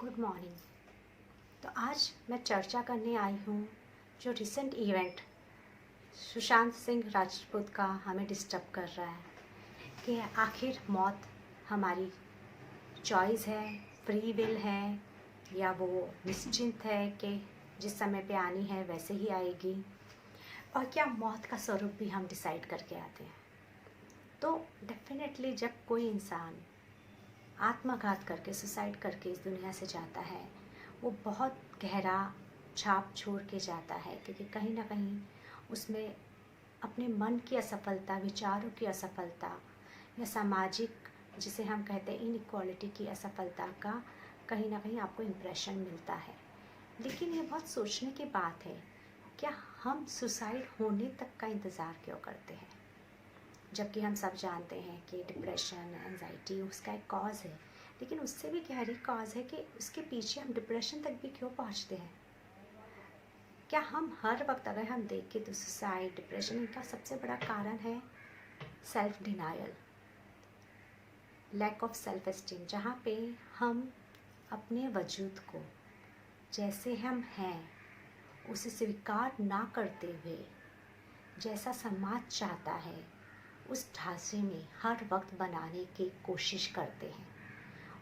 Good morning. तो आज मैं चर्चा करने आई हूँ जो रिसेंट इवेंट सुशांत सिंह राजपूत का हमें डिस्टर्ब कर रहा है कि आखिर मौत हमारी चॉइस है, फ्री विल है, या वो निश्चिंत है कि जिस समय पे आनी है वैसे ही आएगी, और क्या मौत का स्वरूप भी हम डिसाइड करके आते हैं। तो डेफिनेटली जब कोई इंसान आत्मघात करके, सुसाइड करके इस दुनिया से जाता है, वो बहुत गहरा छाप छोड़ के जाता है, क्योंकि कहीं ना कहीं उसमें अपने मन की असफलता, विचारों की असफलता, या सामाजिक जिसे हम कहते हैं इनइक्वालिटी की असफलता का कहीं ना कहीं आपको इम्प्रेशन मिलता है। लेकिन ये बहुत सोचने की बात है, क्या हम सुसाइड होने तक का इंतज़ार क्यों करते हैं, जबकि हम सब जानते हैं कि डिप्रेशन, एंजाइटी उसका एक कॉज है, लेकिन उससे भी गहरी कॉज है कि उसके पीछे हम डिप्रेशन तक भी क्यों पहुंचते हैं। क्या हम हर वक्त अगर हम देखें तो सुसाइड, डिप्रेशन, इनका सबसे बड़ा कारण है self denial, lack of self esteem, जहाँ पे हम अपने वजूद को जैसे हम हैं उसे स्वीकार ना करते हुए जैसा समाज चाहता है उस ढांचे में हर वक्त बनाने की कोशिश करते हैं,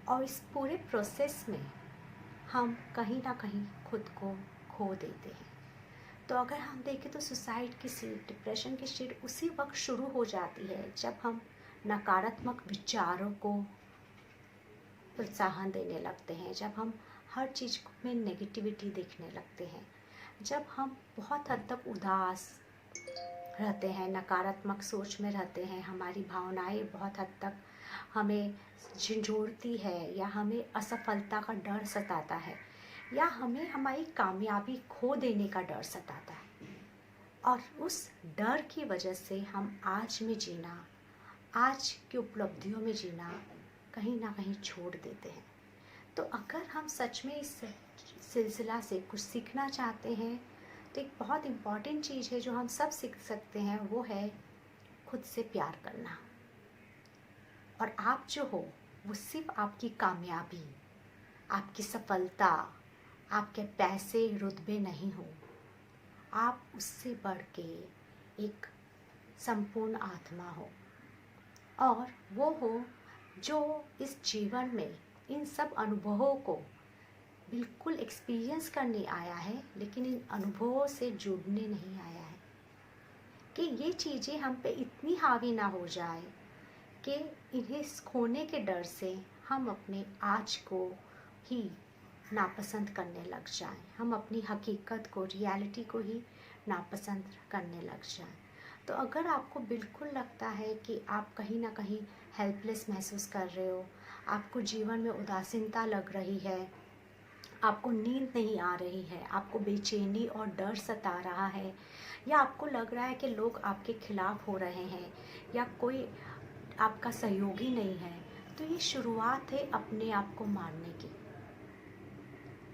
और इस पूरे प्रोसेस में हम कहीं ना कहीं खुद को खो देते हैं। तो अगर हम देखें तो सुसाइड की सीड, डिप्रेशन की सीड उसी वक्त शुरू हो जाती है जब हम नकारात्मक विचारों को प्रोत्साहन देने लगते हैं, जब हम हर चीज़ में नेगेटिविटी देखने लगते हैं, जब हम बहुत हद तक उदास रहते हैं, नकारात्मक सोच में रहते हैं, हमारी भावनाएं बहुत हद तक हमें झंझोड़ती है, या हमें असफलता का डर सताता है, या हमें हमारी कामयाबी खो देने का डर सताता है, और उस डर की वजह से हम आज में जीना, आज की उपलब्धियों में जीना कहीं ना कहीं छोड़ देते हैं। तो अगर हम सच में इस सिलसिला से कुछ सीखना चाहते हैं तो एक बहुत इम्पॉर्टेंट चीज़ है जो हम सब सीख सकते हैं, वो है खुद से प्यार करना। और आप जो हो वो सिर्फ आपकी कामयाबी, आपकी सफलता, आपके पैसे, रुतबे नहीं हो, आप उससे बढ़ के एक संपूर्ण आत्मा हो, और वो हो जो इस जीवन में इन सब अनुभवों को बिल्कुल एक्सपीरियंस करने आया है, लेकिन इन अनुभवों से जुड़ने नहीं आया है, कि ये चीज़ें हम पे इतनी हावी ना हो जाए कि इन्हें खोने के डर से हम अपने आज को ही नापसंद करने लग जाएं, हम अपनी हकीकत को, रियलिटी को ही नापसंद करने लग जाएं। तो अगर आपको बिल्कुल लगता है कि आप कहीं ना कहीं हेल्पलेस महसूस कर रहे हो, आपको जीवन में उदासीनता लग रही है, आपको नींद नहीं आ रही है, आपको बेचैनी और डर सता रहा है, या आपको लग रहा है कि लोग आपके खिलाफ हो रहे हैं, या कोई आपका सहयोगी नहीं है, तो ये शुरुआत है अपने आप को मारने की,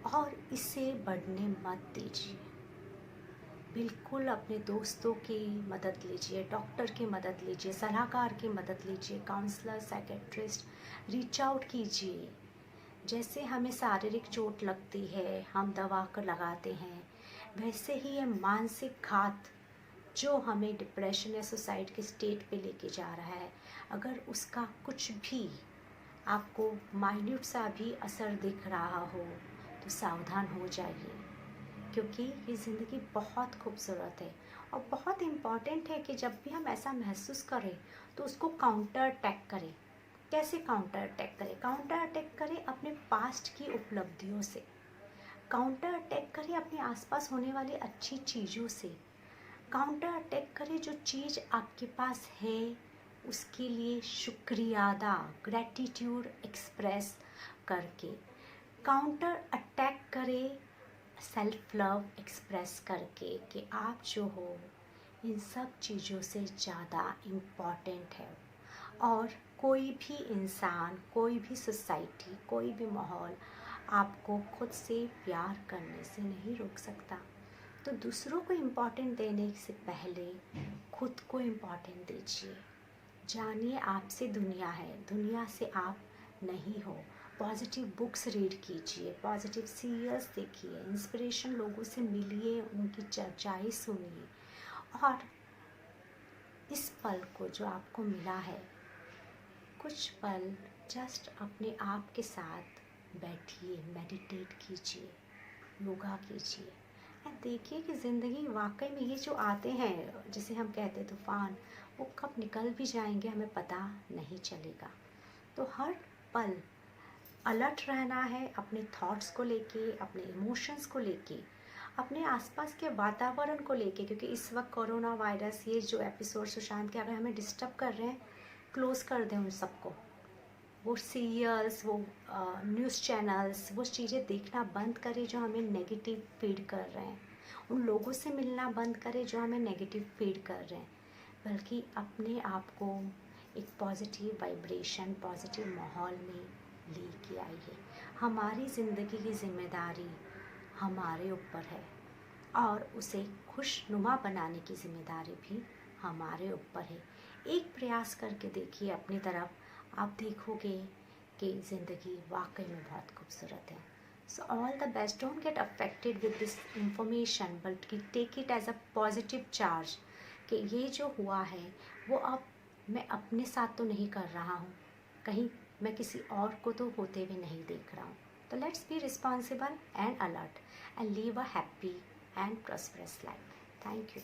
और इसे बढ़ने मत दीजिए। बिल्कुल अपने दोस्तों की मदद लीजिए, डॉक्टर की मदद लीजिए, सलाहकार की मदद लीजिए, काउंसलर, साइकेट्रिस्ट, रीच आउट कीजिए। जैसे हमें शारीरिक चोट लगती है, हम दवा कर लगाते हैं, वैसे ही ये मानसिक घात जो हमें डिप्रेशन या सुसाइड के स्टेट पे लेके जा रहा है, अगर उसका कुछ भी आपको माइन्यूट सा भी असर दिख रहा हो तो सावधान हो जाइए, क्योंकि ये ज़िंदगी बहुत खूबसूरत है, और बहुत इम्पॉर्टेंट है कि जब भी हम ऐसा महसूस करें तो उसको काउंटर अटैक करें। कैसे काउंटर अटैक करें? काउंटर अटैक करें अपने पास्ट की उपलब्धियों से, काउंटर अटैक करें अपने आसपास होने वाली अच्छी चीज़ों से, काउंटर अटैक करें जो चीज़ आपके पास है उसके लिए शुक्रिया अदा, ग्रैटिट्यूड एक्सप्रेस करके, काउंटर अटैक करें सेल्फ लव एक्सप्रेस करके कि आप जो हो इन सब चीज़ों से ज़्यादा इम्पॉर्टेंट है, और कोई भी इंसान, कोई भी सोसाइटी, कोई भी माहौल आपको खुद से प्यार करने से नहीं रोक सकता। तो दूसरों को इम्पोर्टेंट देने से पहले खुद को इम्पोर्टेंट दीजिए। जानिए आपसे दुनिया है, दुनिया से आप नहीं हो, पॉजिटिव बुक्स रीड कीजिए, पॉजिटिव सीरियल्स देखिए, इंस्पिरेशन लोगों से मिलिए, उनकी चर्चाएं सुनिए। और इस पल को जो आपको मिला है, कुछ पल जस्ट अपने आप के साथ बैठिए, मेडिटेट कीजिए, योगा कीजिए और देखिए कि ज़िंदगी वाकई में ये जो आते हैं, जिसे हम कहते हैं तूफान, वो कब निकल भी जाएंगे हमें पता नहीं चलेगा। तो हर पल अलर्ट रहना है अपने थॉट्स को लेके, अपने इमोशंस को लेके, अपने आसपास के वातावरण को लेके, क्योंकि इस वक्त कोरोना वायरस, ये जो एपिसोड सुशांत के अगर हमें डिस्टर्ब कर रहे हैं, क्लोज़ कर दें उन सबको। वो सीरियल्स, वो न्यूज़ चैनल्स, वो चीज़ें देखना बंद करें जो हमें नेगेटिव फीड कर रहे हैं। उन लोगों से मिलना बंद करें जो हमें नेगेटिव फीड कर रहे हैं, बल्कि अपने आप को एक पॉजिटिव वाइब्रेशन, पॉजिटिव माहौल में लेके आइए। हमारी ज़िंदगी की जिम्मेदारी हमारे ऊपर है और उसे खुशनुमा बनाने की जिम्मेदारी भी हमारे ऊपर है। एक प्रयास करके देखिए अपनी तरफ, आप देखोगे कि ज़िंदगी वाकई में बहुत खूबसूरत है। So all the best, don't get affected with this information, but take it as a positive charge कि ये जो हुआ है वो अब मैं अपने साथ तो नहीं कर रहा हूँ, कहीं मैं किसी और को तो होते हुए नहीं देख रहा हूँ। तो let's be responsible and alert and live a happy and prosperous life. Thank you.